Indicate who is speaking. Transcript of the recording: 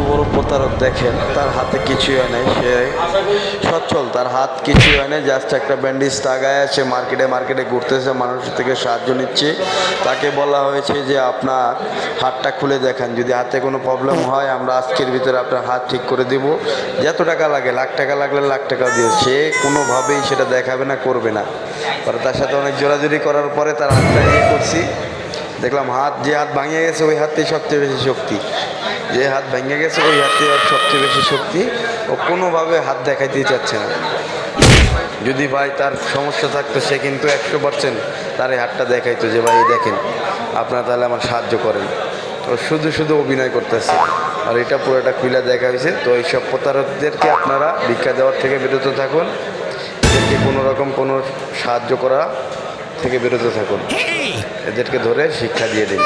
Speaker 1: বড় প্রতারক দেখেন, তার হাতে কিছুই হয় নাই, সে সচ্ছল, তার হাত কিছুই হয় নাই, জাস্ট একটা ব্যান্ডেজ টাগায় সে মার্কেটে ঘুরতেছে, মানুষের থেকে সাহায্য নিচ্ছে। তাকে বলা হয়েছে যে আপনার হাতটা খুলে দেখান, যদি হাতে কোনো প্রবলেম হয় আমরা আজকের ভিতরে আপনার হাত ঠিক করে দেব, যত টাকা লাগে, লাখ টাকা লাগলে লাখ টাকা দিও। সে কোনোভাবেই সেটা দেখাবে না, করবে না। পরে তার সাথে অনেক জোরাজুরি করার পরে তার হাতটা ইয়ে করছি, দেখলাম যে হাত ভাঙিয়ে গেছে ওই হাতেই সবচেয়ে বেশি শক্তি, যে হাত ভেঙে গেছে ওই হাতে আর সবচেয়ে বেশি শক্তি। ও কোনোভাবে হাত দেখাইতেই চাচ্ছে না। যদি ভাই তার সমস্যা থাকতো সে কিন্তু 100% তার এই হাতটা দেখাইতো যে ভাই দেখেন আপনারা তাহলে আমার সাহায্য করেন। ও শুধু অভিনয় করতেছে, আর এটা পুরোটা খুলে দেখা হয়েছে। তো এইসব প্রতারকদেরকে আপনারা ভিক্ষা দেওয়ার থেকে বিরত থাকুন, এদেরকে কোনো রকম কোনো সাহায্য করা থেকে বিরত থাকুন, এদেরকে ধরে শিক্ষা দিয়ে দিন।